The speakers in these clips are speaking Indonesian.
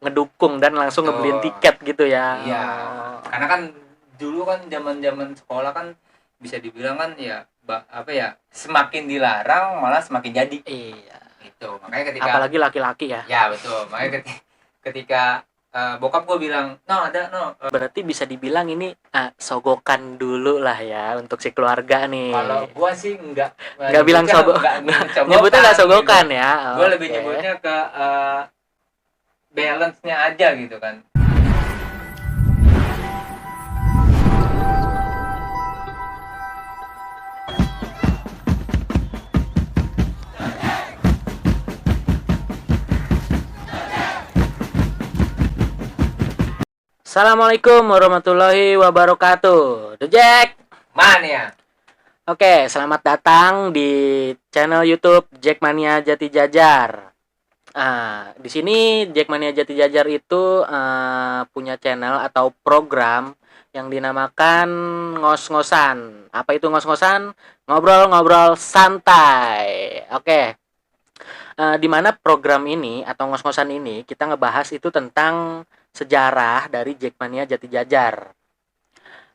ngedukung dan langsung ngebeliin tiket gitu ya. Iya. Karena kan dulu kan zaman-zaman sekolah kan bisa dibilang kan ya semakin dilarang malah semakin jadi. Iya. Itu makanya ketika Apalagi laki-laki ya. Ya betul. Makanya ketika bokap gue bilang berarti bisa dibilang ini sogokan dulu lah ya untuk si keluarga nih. Kalau gue sih nggak bilang sogokan, nyebutnya nggak sogokan gitu. Ya gue lebih nyebutnya ke balance-nya aja gitu kan. Assalamualaikum warahmatullahi wabarakatuh. The Jack Mania. Oke, selamat datang di channel YouTube Jackmania Jati Jajar. Di sini Jackmania Jati Jajar itu punya channel atau program yang dinamakan ngos-ngosan. Apa itu ngos-ngosan? Ngobrol-ngobrol santai. Oke. Di mana program ini atau ngos-ngosan ini kita ngebahas itu tentang sejarah dari Jackmania Jati Jajar.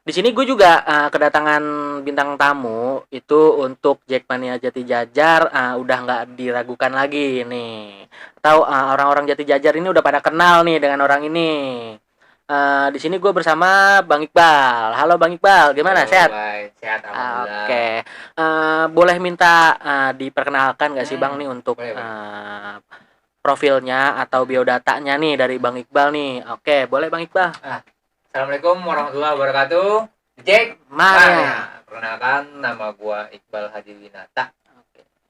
Di sini gue juga kedatangan bintang tamu itu untuk Jackmania Jati Jajar, udah nggak diragukan lagi nih. Atau orang-orang Jati Jajar ini udah pada kenal nih dengan orang ini. Di sini gue bersama Bang Iqbal. Halo Bang Iqbal, gimana? Halo, sehat? Baik, sehat alhamdulillah. Oke. Boleh minta diperkenalkan nggak sih Bang nih untuk profilnya atau biodatanya nih dari Bang Iqbal nih. Oke, boleh Bang Iqbal. Assalamualaikum warahmatullahi wabarakatuh. Jack Mania. Perkenalkan, nama gua Iqbal Haji Winata.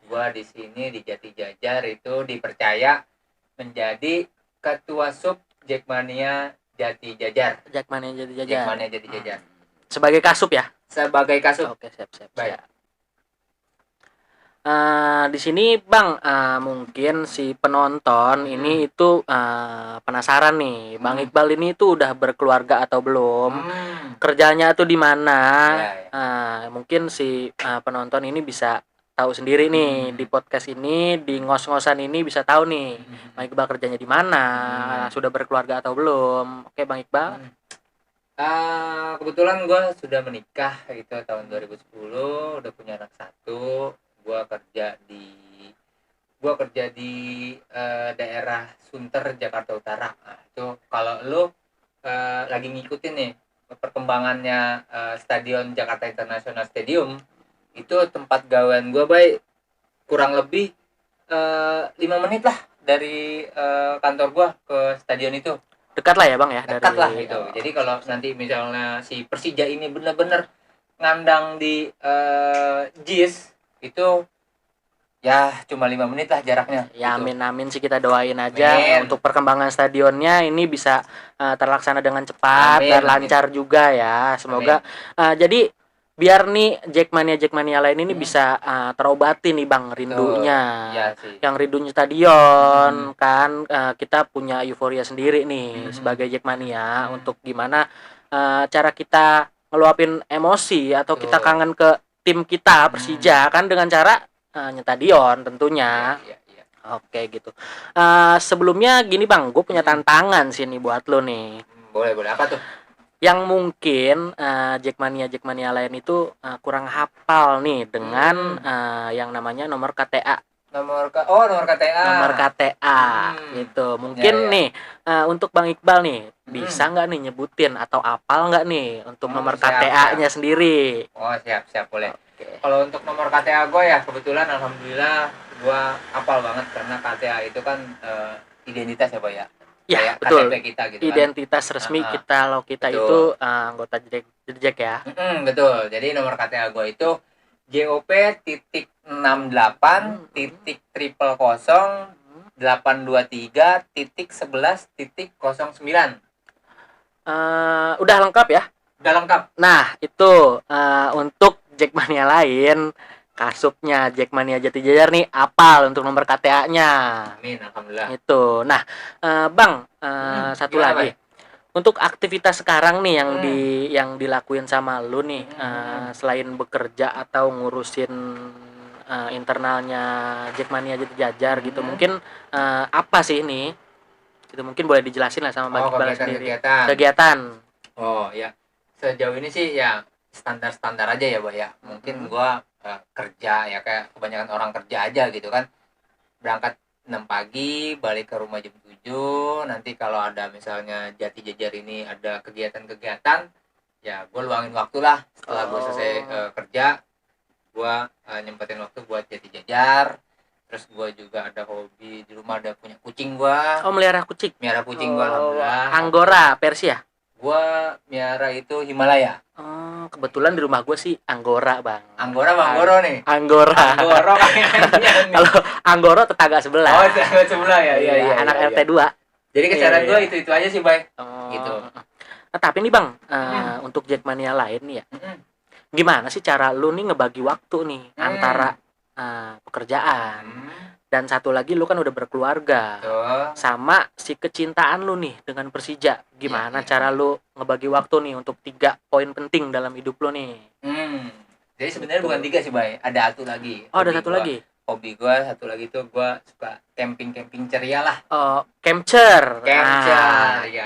Gua di sini di Jati Jajar itu dipercaya menjadi ketua sub Jackmania Jati Jajar. Jackmania Jati Jajar. Jackmania Jati Jajar. Sebagai kasup ya? Sebagai kasup. Oke, siap. Baik. Di sini Bang, mungkin si penonton ini itu penasaran nih, Bang Iqbal ini tuh udah berkeluarga atau belum, kerjanya tuh di mana. Mungkin si penonton ini bisa tahu sendiri nih di podcast ini, di ngos-ngosan ini bisa tahu nih Bang Iqbal kerjanya di mana, sudah berkeluarga atau belum. Oke Bang Iqbal. Kebetulan gue sudah menikah itu tahun 2010, udah punya anak 1. Gue kerja di daerah Sunter, Jakarta Utara. Nah, itu kalau lu lagi ngikutin nih perkembangannya Stadion Jakarta International Stadium, itu tempat gawean gue baik kurang lebih 5 menit lah dari kantor gue ke stadion itu. Dekat lah ya Bang ya? Dekat lah gitu. Jadi kalau nanti misalnya si Persija ini bener-bener ngandang di JIS itu ya cuma 5 menit lah jaraknya. Ya gitu. amin sih, kita doain aja untuk perkembangan stadionnya ini bisa terlaksana dengan cepat dan lancar juga ya. Semoga jadi biar nih Jackmania lain ini bisa terobati nih Bang rindunya. Ya, sih. Yang rindunya stadion kan kita punya euforia sendiri nih sebagai Jackmania untuk gimana cara kita ngeluapin emosi atau kita kangen ke tim kita Persija kan dengan cara nyetadion tentunya. Iya. Oke gitu. Sebelumnya gini Bang, gue punya tantangan sih nih buat lo nih. Boleh. Apa tuh? Yang mungkin Jackmania lain itu kurang hafal nih dengan yang namanya nomor KTA. Nomor KTA. Nomor KTA gitu. Mungkin nih untuk Bang Iqbal nih bisa nggak nih nyebutin atau apal nggak nih untuk nomor KTA-nya sendiri? Oh siap boleh. Kalau untuk nomor KTA gue ya kebetulan alhamdulillah gue hafal banget karena KTA itu kan identitas ya Pak ya. Ya betul. KTP kita gitu identitas kan? Resmi kita kalau kita betul. Itu anggota Jack ya. Betul. Jadi nomor KTA gue itu JOP.68.000.823.11.09. Udah lengkap ya? Udah lengkap. Nah itu untuk Jackmania lain kasupnya Jackmania Jati Jajar nih apal untuk nomor KTA-nya. Amin, alhamdulillah. Itu. Nah, Bang, satu lagi. Untuk aktivitas sekarang nih yang dilakuin sama lu nih selain bekerja atau ngurusin internalnya Jackmania Jati Jajar gitu. Mungkin apa sih ini gitu. Mungkin boleh dijelasin lah sama Bang Iqbal sendiri. kegiatan. Kegiatan. Oh ya, sejauh ini sih ya standar-standar aja ya, Pak ya. Mungkin gua kerja ya kayak kebanyakan orang kerja aja gitu kan. Berangkat 6 pagi, balik ke rumah jam 7. Nanti kalau ada misalnya Jati Jajar ini ada kegiatan-kegiatan, ya gue luangin waktu lah setelah gue selesai kerja. Gue nyempetin waktu buat Jati Jajar. Terus gue juga ada hobi di rumah, ada punya kucing gue. Oh, melihara kucing. Miara kucing gue alhamdulillah. Anggora, Persia. Gue miara itu Himalaya. Oh, kebetulan di rumah gue sih Anggora, Bang. Anggora apa Anggoro nih? Anggora. Anggoro Kalau Anggoro tetangga sebelah. Oh, tetangga sebelah ya. Iya, anak iya, RT 2. Jadi kesadaran Iya, gue iya. itu aja sih, Bay. Oh. Gitu. Nah, tapi nih Bang, untuk Jackmania lain nih ya. Gimana sih cara lu nih ngebagi waktu nih antara pekerjaan dan satu lagi lu kan udah berkeluarga. Tuh. Sama si kecintaan lu nih dengan Persija. Gimana cara lu ngebagi waktu nih untuk 3 poin penting dalam hidup lu nih? Jadi sebenarnya bukan 3 sih, Bay. Ada satu lagi. Oh, ada satu lagi. Hobi gue satu lagi tuh gue suka camping ceria lah. Oh, Camcher. Ya,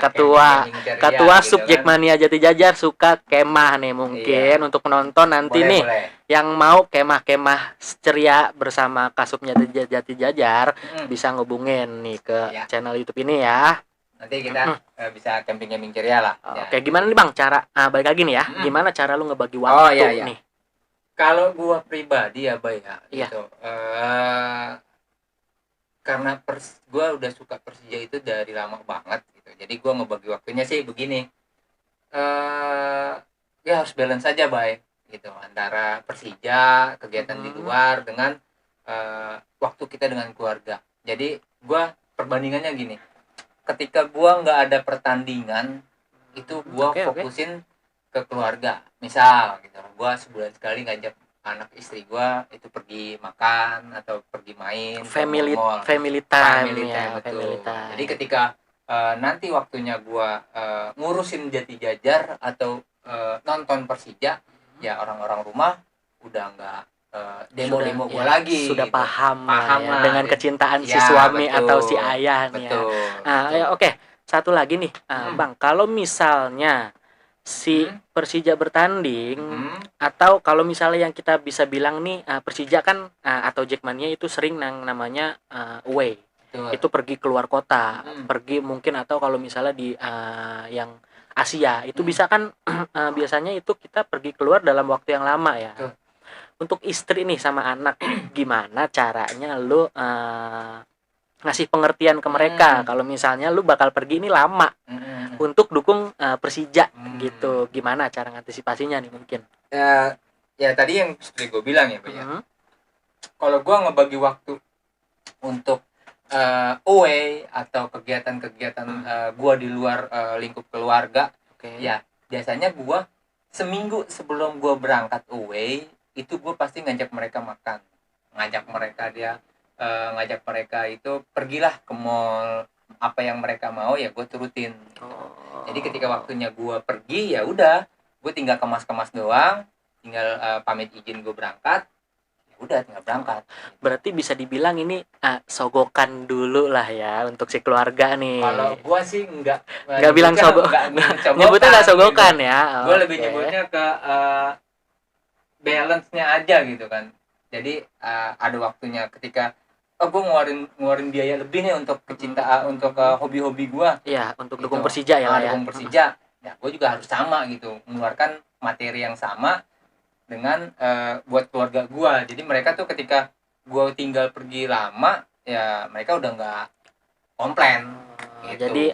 ketua ceria, sub gitu Jackmania Jati Jajar suka kemah nih mungkin untuk penonton nanti nih yang mau kemah-kemah ceria bersama kasubnya Jati Jajar bisa ngubungin nih ke channel YouTube ini ya. Nanti kita bisa camping ceria lah. Oke, gimana nih Bang cara balik lagi nih ya. Gimana cara lu ngebagi waktu nih? Kalau gua pribadi ya, Bay ya, Iya. gitu. Karena gua udah suka Persija itu dari lama banget gitu. Jadi gua ngebagi waktunya sih begini. Ya harus balance aja, Bay, gitu. Antara Persija, kegiatan di luar dengan waktu kita dengan keluarga. Jadi gua perbandingannya gini. Ketika gua nggak ada pertandingan, itu gua fokusin ke keluarga. Misal gitu, gua sebulan sekali ngajak anak istri gua itu pergi makan atau pergi main, family time, betul. Jadi ketika nanti waktunya gua ngurusin Jati Jajar atau nonton Persija, ya orang-orang rumah udah nggak demo gua lagi. Sudah gitu. paham lah dengan kecintaan si suami atau si ayah nih ya. Oke, satu lagi nih, Bang, kalau misalnya si Persija bertanding atau kalau misalnya yang kita bisa bilang nih Persija kan atau Jackmania itu sering namanya away. Itu pergi keluar kota, pergi mungkin atau kalau misalnya di yang Asia itu bisa kan biasanya itu kita pergi keluar dalam waktu yang lama ya. Untuk istri nih sama anak gimana caranya lu ngasih pengertian ke mereka kalau misalnya lu bakal pergi ini lama untuk dukung Persija gitu. Gimana cara ngantisipasinya nih mungkin? Ya tadi yang seperti gue bilang ya, Pak ya. Kalau gue ngebagi waktu untuk away atau kegiatan-kegiatan gue di luar lingkup keluarga, ya biasanya gue seminggu sebelum gue berangkat away itu gue pasti ngajak mereka makan, ngajak mereka itu pergilah ke mall, apa yang mereka mau ya gue turutin. Jadi ketika waktunya gue pergi ya udah gue tinggal kemas doang, tinggal pamit izin gue berangkat, ya udah tinggal berangkat. Berarti bisa dibilang ini sogokan dulu lah ya untuk si keluarga nih. Kalau gue sih nggak bilang sogokan, nyebutnya nggak sogokan gitu. Ya gue lebih nyebutnya ke balance-nya aja gitu kan. Jadi ada waktunya ketika gue ngeluarin biaya lebih nih untuk kecintaan, untuk hobi-hobi gue. Iya, untuk gitu. Dukung Persija ya lah ya. Dukung Persija. Ya, gue juga harus sama gitu, mengeluarkan materi yang sama dengan buat keluarga gue. Jadi mereka tuh ketika gue tinggal pergi lama, ya mereka udah nggak komplain. Gitu. Jadi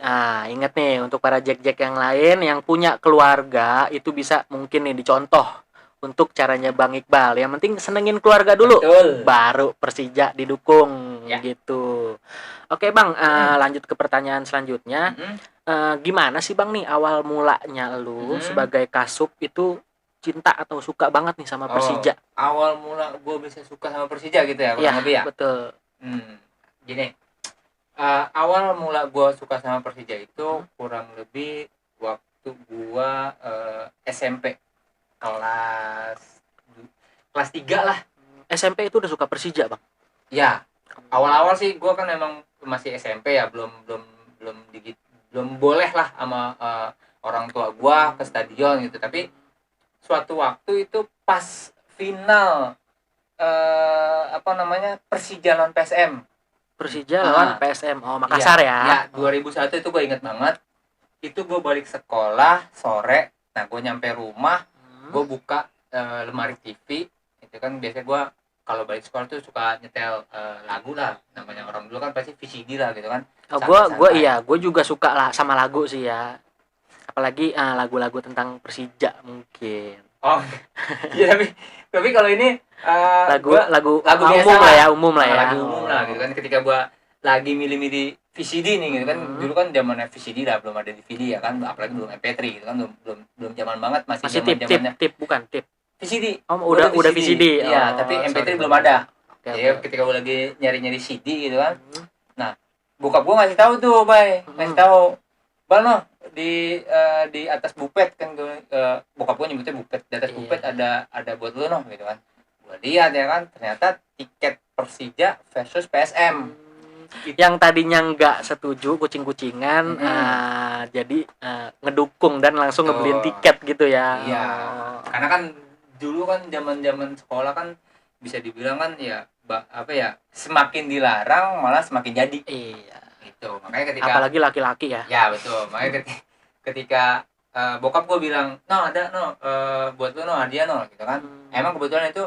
ingat nih untuk para Jack yang lain yang punya keluarga itu bisa mungkin nih dicontoh untuk caranya Bang Iqbal. Yang penting senengin keluarga dulu. Betul. Baru Persija didukung gitu. Oke Bang, lanjut ke pertanyaan selanjutnya. Gimana sih Bang nih awal mulanya lu sebagai kasub itu cinta atau suka banget nih sama Persija? Awal mula gue bisa suka sama Persija gitu ya, kurang lebih ya? Betul. Gini, awal mula gue suka sama Persija itu kurang lebih waktu gue SMP. kelas 3 lah. SMP itu udah suka Persija Bang? Ya, awal-awal sih gue kan emang masih SMP ya, belum belum boleh lah sama orang tua gua ke stadion gitu. Tapi suatu waktu itu pas final apa namanya, Persija lawan PSM. Persija lawan PSM. Oh, Makassar Iya, ya. ya 2001 itu gue inget banget. Itu gue balik sekolah sore. Nah, gue nyampe rumah, gue buka lemari TV. Itu kan biasanya gue kalau balik sekolah tuh suka nyetel lagu lah. Namanya orang dulu kan pasti VCD lah gitu kan. Oh, Santai-santai. gue juga suka lah sama lagu sih ya. Apalagi lagu-lagu tentang Persija mungkin. Oh, iya tapi kalau ini lagu biasa umum lah ya, umum lah ya. Lagu umum lah gitu kan, ketika gua lagi milih-milih VCD nih gitu kan. Dulu kan zamannya VCD lah, belum ada DVD ya kan, apalagi belum MP3 gitu kan, belum zaman banget, masih zaman-zamannya tip bukan tip. VCD. Oh, udah VCD. Iya, tapi MP3 belum ada. Okay. Ketika gua lagi nyari-nyari CD gitu kan. Nah, bokap gua ngasih tahu tuh, Bay. Ngasih tahu. Bang, no, di atas bupet kan bokap gue nyebutnya bupet, di atas bupet ada buat lu noh gitu kan. Gue lihat ya kan, ternyata tiket Persija versus PSM. Yang tadinya nggak setuju, kucing-kucingan, jadi ngedukung dan langsung ngebeliin tiket gitu ya. Iya. Karena kan dulu kan zaman sekolah kan bisa dibilang kan ya apa ya, semakin dilarang malah semakin jadi. Iya. Gitu. Makanya ketika apalagi laki-laki ya. Ya betul. Makanya ketika bokap gue bilang, no ada no buat lu no hadiah no gitu kan. Emang kebetulan itu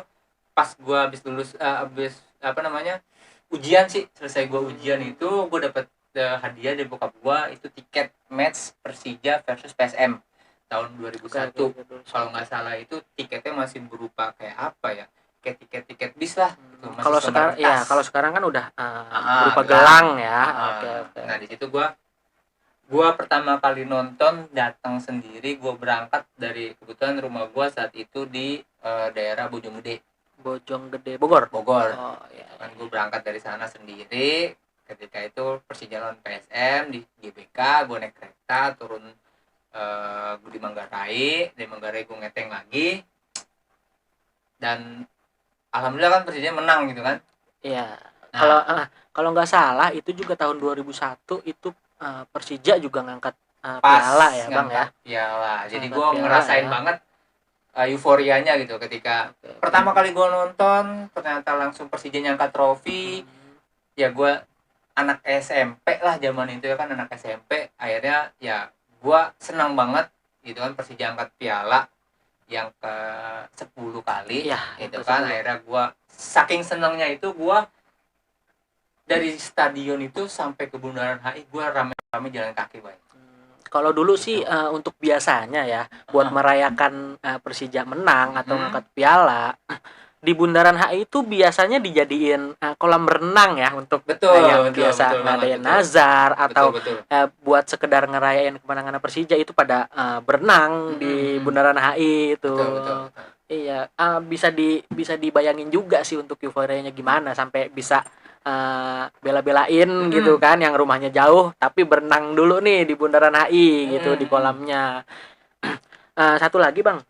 pas gue habis lulus habis apa namanya ujian sih, selesai gue ujian itu gue dapet hadiah dari bokap gue, itu tiket match Persija versus PSM tahun 2001. Kalau nggak salah itu tiketnya masih berupa kayak apa ya, kayak tiket bis lah gitu. Kalau sekarang kan udah berupa gelang ya. Okay. Nah di situ gue pertama kali nonton datang sendiri. Gue berangkat dari, kebetulan rumah gue saat itu di daerah Bojonggede, Bogor. Oh, iya. Kan gue berangkat dari sana sendiri. Ketika itu Persija lawan PSM di GBK, gue naik kereta turun di Manggarai. Di Manggarai gue ngeteng lagi, dan alhamdulillah kan Persija menang gitu kan. Iya. Nah, kalau nggak salah itu juga tahun 2001 itu Persija juga ngangkat piala ya Bang ya. Piala. Jadi gue ngerasain banget euforianya gitu ketika pertama kali gue nonton, ternyata langsung Persija ngangkat trofi. Ya gue anak SMP lah zaman itu ya kan, anak SMP. Akhirnya ya gue senang banget gitu kan, Persija angkat piala yang ke 10 kali ya, gitu kan. Akhirnya gue saking senangnya itu, gue dari stadion itu sampai ke Bundaran HI gue rame-rame jalan kaki, Bay. Kalau dulu sih untuk biasanya ya buat merayakan Persija menang atau ngangkat piala, di Bundaran HI itu biasanya dijadiin kolam renang ya, untuk biasa ngadain nazar atau buat sekedar ngerayain kemenangan Persija itu pada berenang di Bundaran HI itu. Betul. Iya, bisa dibayangin juga sih untuk euforianya gimana sampai bisa bela-belain gitu kan, yang rumahnya jauh tapi berenang dulu nih di Bundaran HI gitu, di kolamnya. Satu lagi Bang,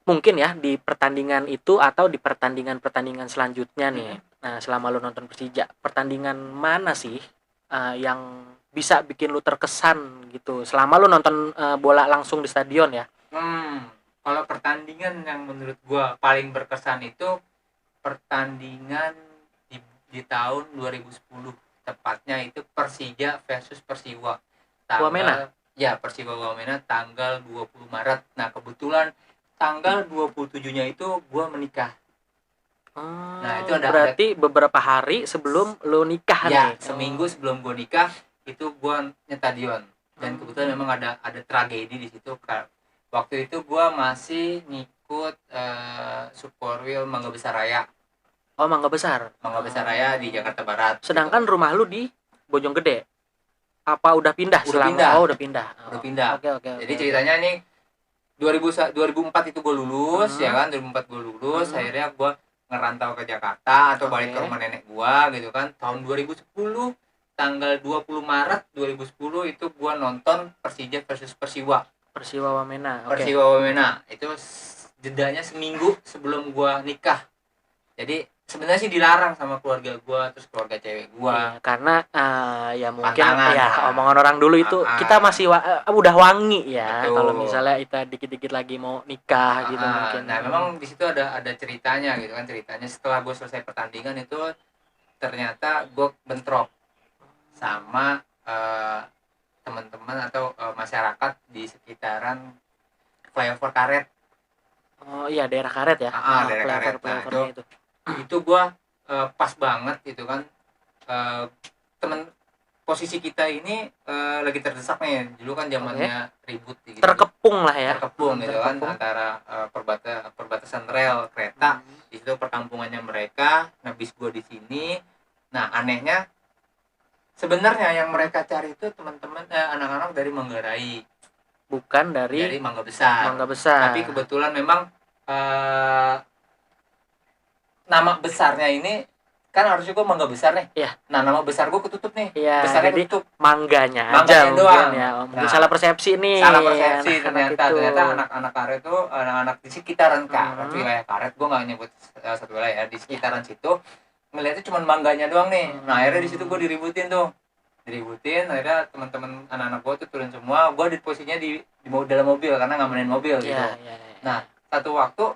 mungkin ya di pertandingan itu atau di pertandingan selanjutnya nih, selama lu nonton Persija, pertandingan mana sih yang bisa bikin lu terkesan gitu selama lu nonton bola langsung di stadion ya? Kalau pertandingan yang menurut gua paling berkesan itu pertandingan di tahun 2010, tepatnya itu Persija versus Persiwa. Wamena? Ya, Persiwa Wamena tanggal 20 Maret. Nah, kebetulan tanggal 27-nya itu gua menikah. Nah, itu berarti beberapa hari sebelum lo nikah ya, nih. Seminggu sebelum gua nikah itu gua nyetadion. Dan kebetulan memang ada tragedi di situ. Waktu itu gua masih ngikut Superwheel Mangga Besar Raya. Oh, Mangga Besar Raya di Jakarta Barat. Sedangkan gitu. Rumah lu di Bojonggede. Apa udah pindah? Udah pindah. Oke. Jadi ceritanya nih 2004 itu gue lulus, ya kan, 2004 gue lulus. Akhirnya gue ngerantau ke Jakarta atau balik ke rumah nenek gue gitu kan. Tahun 2010 tanggal 20 Maret 2010 itu gue nonton Persija versus Persiwa Wamena. Persiwa Wamena itu jedanya seminggu sebelum gue nikah. Jadi sebenarnya sih dilarang sama keluarga gue, terus keluarga cewek gue. Iya, karena ya mungkin Pantangan ya lah. omongan orang dulu itu kita masih udah wangi ya kalau Betul. misalnya kita dikit-dikit lagi mau nikah gitu mungkin. Nah memang di situ ada ceritanya gitu kan. Ceritanya setelah gue selesai pertandingan itu ternyata gue bentrok sama teman-teman atau masyarakat di sekitaran flyover karet. Oh iya, daerah karet ya. Daerah karet. Nah, Flyover itu gue pas banget gitu kan. Temen posisi kita ini lagi terdesak nih. Dulu kan zamannya ribut gitu. Terkepung lah ya. Terkepung gitu kan antara perbatasan rel kereta. Di situ perkampungannya mereka, nah bis gue di sini. Nah anehnya sebenarnya yang mereka cari itu teman-teman anak-anak dari Manggarai, bukan dari Mangga Besar. Mangga Besar. Tapi kebetulan memang nama besarnya ini kan harusnya gue Mangga Besar nih. Iya. Nah nama besar gue ketutup nih. Iya, besarnya jadi ketutup. Mangganya Mangganya aja mungkin doang. ya. Mungkin Nah, salah persepsi nih. Salah persepsi anak-anak ternyata anak-anak karet itu anak-anak di sekitaran karet, wilayah karet, gue nggak nyebut satu wilayah, di sekitaran situ ngeliatnya cuma mangganya doang nih. Nah akhirnya di situ gue diributin, akhirnya teman-teman anak-anak gue tuh turun semua, gue di posisinya di dalam mobil karena ngamenin mobil gitu. Nah satu waktu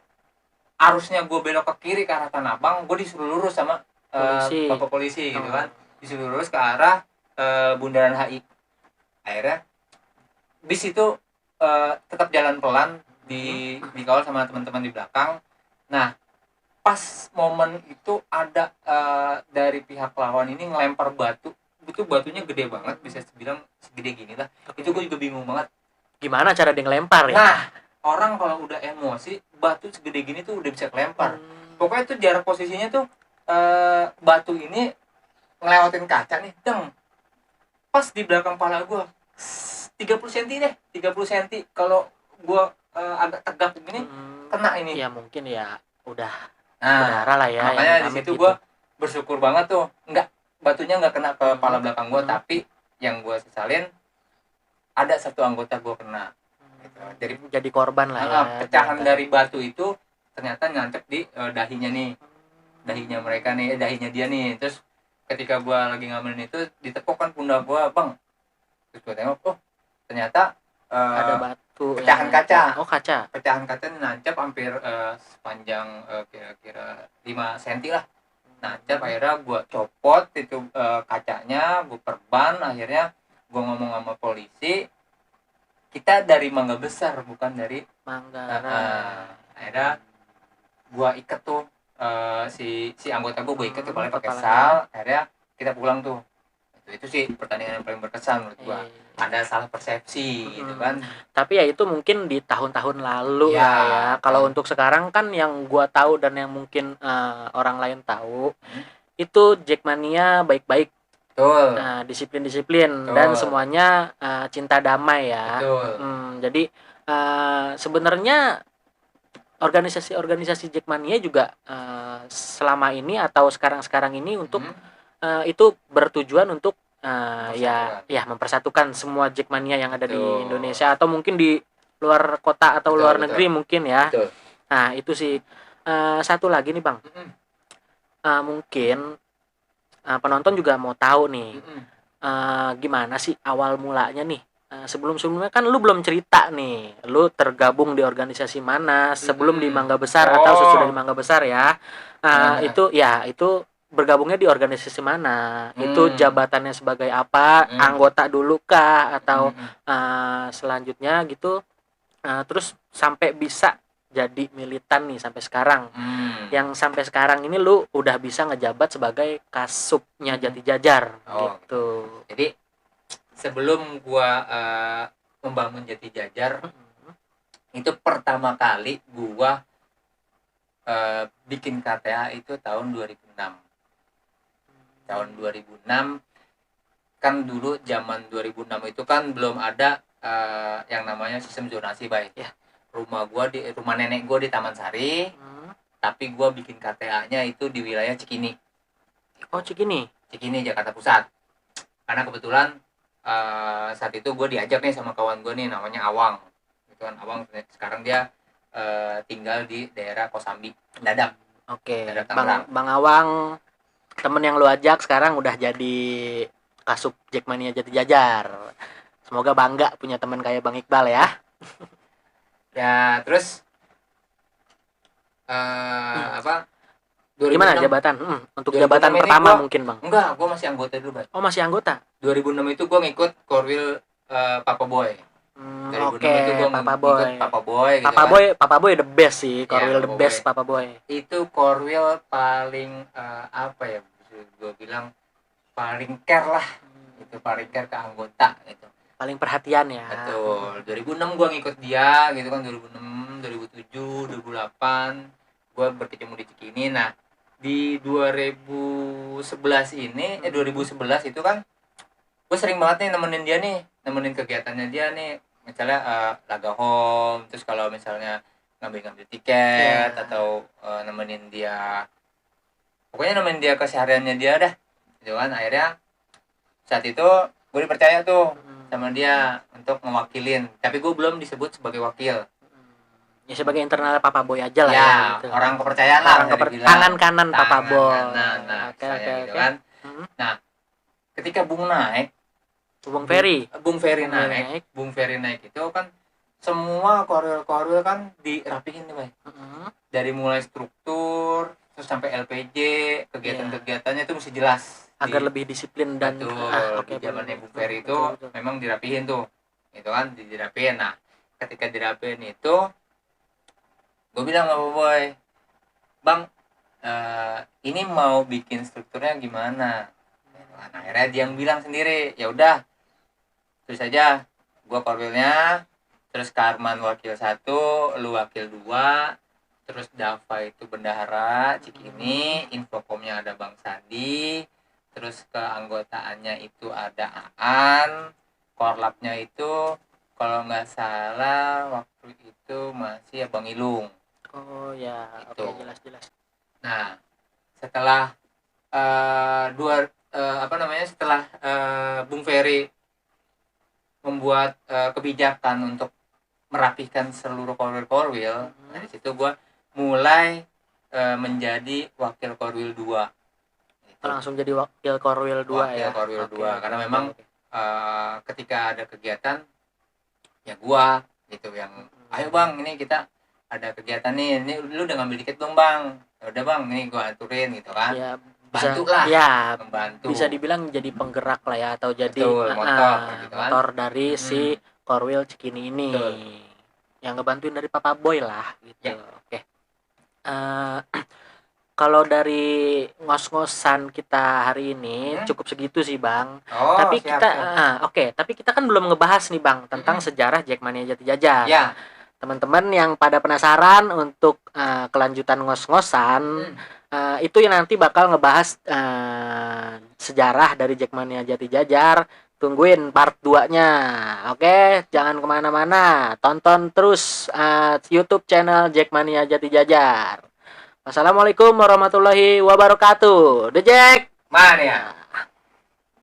arusnya gue belok ke kiri ke arah Tanah Abang, gue disuruh lurus sama bapak polisi gitu kan, disuruh lurus ke arah Bundaran HI. Akhirnya bis itu tetap jalan pelan, dikawal sama teman-teman di belakang. Nah pas momen itu ada dari pihak lawan ini ngelempar batu, itu batunya gede banget, bisa dibilang segede gini lah. Itu gue juga bingung banget gimana cara dia ngelempar ya. Nah orang kalau udah emosi, batu segede gini tuh udah bisa kelempar. Pokoknya tuh jarak posisinya tuh batu ini ngelewatin kaca nih, deng, pas di belakang kepala gue 30 cm deh, 30 cm. Kalau gue agak tegak begini, kena ini. Ya mungkin ya udah berdarah lah ya. Makanya di situ gue bersyukur banget tuh, batunya nggak kena ke kepala belakang gue, tapi yang gue sesalin ada satu anggota gue kena. Gitu. Jadi korban lah ya. Pecahan dari batu itu ternyata nyancep di dahinya nih, dahinya mereka nih, dahinya dia nih. Terus ketika gue lagi ngamen itu ditepuk kan pundak gue, bang. Terus gue tengok, oh ternyata ada batu, pecahan kaca. Pecahan kaca nancap hampir sepanjang kira-kira 5 cm lah, nancap. Akhirnya gue copot itu kacanya, gue perban. Akhirnya gue ngomong sama polisi, kita dari Mangga Besar bukan dari Manggarai. Akhirnya gue ikat tuh si anggota gue ikat tuh pakai sal. Akhirnya kita pulang tuh. Itu sih pertandingan yang paling berkesan menurut gue. Ada salah persepsi gitu kan. Tapi ya itu mungkin di tahun-tahun lalu ya. Kalau untuk sekarang kan yang gue tahu dan yang mungkin orang lain tahu, itu Jackmania baik-baik. Nah, disiplin-disiplin dan semuanya cinta damai ya. Jadi sebenarnya organisasi-organisasi Jackmania juga selama ini atau sekarang-sekarang ini untuk itu bertujuan untuk ya mempersatukan semua Jackmania yang ada di Indonesia atau mungkin di luar kota atau luar negeri mungkin ya. Nah itu sih. Satu lagi nih bang, mungkin penonton juga mau tahu nih gimana sih awal mulanya nih. Sebelum-sebelumnya kan lu belum cerita nih, lu tergabung di organisasi mana sebelum di Mangga Besar atau sesudah di Mangga Besar ya. Itu bergabungnya di organisasi mana, itu jabatannya sebagai apa, anggota dulu kah atau selanjutnya gitu, terus sampai bisa jadi militan nih sampai sekarang. Yang sampai sekarang ini lu udah bisa ngejabat sebagai kasubnya Jati Jajar gitu. Jadi sebelum gua membangun Jati Jajar, itu pertama kali gua bikin KTA itu tahun 2006. Tahun 2006 kan dulu zaman 2006 itu kan belum ada yang namanya sistem zonasi, baik. Rumah nenek gua di Taman Sari. Tapi gue bikin KTA-nya itu di wilayah Cikini. Cikini, Jakarta Pusat. Karena kebetulan saat itu gue diajak nih sama kawan gue nih, namanya Awang. Itu kan Awang sekarang dia tinggal di daerah Kosambi, Dadap. Oke, Daerah Tangerang. Bang Awang, temen yang lu ajak sekarang udah jadi Kasub Jackmania Jati Jajar. Semoga bangga punya teman kayak Bang Iqbal ya. Ya, terus apa? Gimana 2006. jabatan? Untuk 2006 jabatan ini pertama gua mungkin, Bang. enggak, gua masih anggota dulu, Bang. Oh, masih anggota. 2006 itu gua ngikut Korwil Papa Boy. 2006 Oke, itu gua Papa ngikut Boy. Papa Boy gitu Papa kan. Boy, Papa Boy the best sih, Ya, Korwil the Papa best Boy. Papa Boy. Itu Korwil paling apa ya? Gua bilang paling care lah. Itu paling care ke anggota gitu. Paling perhatian ya. Betul. 2006 gua ngikut dia gitu kan, 2006, 2007, 2008 gua berkecimpung di Cikini. Nah, di 2011 ini 2011 itu kan gue sering banget nih nemenin kegiatannya dia nih, misalnya laga home, terus kalau misalnya ngambil tiket atau nemenin dia, pokoknya nemenin dia kesehariannya dia dah gitu kan. Akhirnya saat itu gue dipercaya tuh sama dia untuk mewakilin, tapi gue belum disebut sebagai wakil. Ya sebagai internal Papa Boy aja lah Ya, ya gitu. orang kepercayaan lah, tangan kanan Papa Boy. Nah, Oke, gitu kan. Nah, ketika Bung Bung Ferry naik itu kan semua korwil kan dirapihin nih, Bay. Dari mulai struktur terus sampai LPJ, kegiatan-kegiatannya itu mesti jelas agar lebih disiplin dan di zamannya Bung Ferry itu memang dirapihin tuh. Itu kan dirapihin. Nah, ketika dirapihin itu gue bilang sama Boy, Bang, ini mau bikin strukturnya gimana? Nah, akhirnya dia yang bilang sendiri, ya udah terus aja gua korwilnya, terus Karman wakil 1, lu wakil 2, terus Dava itu bendahara Cikini, infokomnya ada Bang Sandi, terus keanggotaannya itu ada Aan, korlapnya itu kalau nggak salah waktu itu masih ya Bang Ilung. Oh ya, gitu. Oke, jelas. Nah, setelah setelah Bung Ferry membuat kebijakan untuk merapihkan seluruh korwil, dari situ gue mulai menjadi wakil korwil 2. Gitu. Langsung jadi wakil korwil 2 ya. Wakil korwil 2 karena memang ketika ada kegiatan ya gue gitu yang ayo Bang, ini kita ada kegiatan nih, ini lu udah ngambil tiket belum Bang? Udah Bang, ini gue aturin gitu kan. Ya, bantulah membantu, bisa dibilang jadi penggerak lah ya, atau jadi motor dari si Korwil Cikini ini. Betul. Yang ngebantuin dari Papa Boy lah gitu. Oke. Kalau dari ngos-ngosan kita hari ini cukup segitu sih Bang. Tapi kita kan belum ngebahas nih Bang tentang sejarah Jackmania Jati Jajar. Ya. Teman-teman yang pada penasaran untuk kelanjutan ngos-ngosan, itu yang nanti bakal ngebahas sejarah dari Jackmania Jati Jajar. Tungguin part 2-nya. Oke, jangan kemana-mana. Tonton terus YouTube channel Jackmania Jati Jajar. Wassalamualaikum warahmatullahi wabarakatuh. The Jack Mania.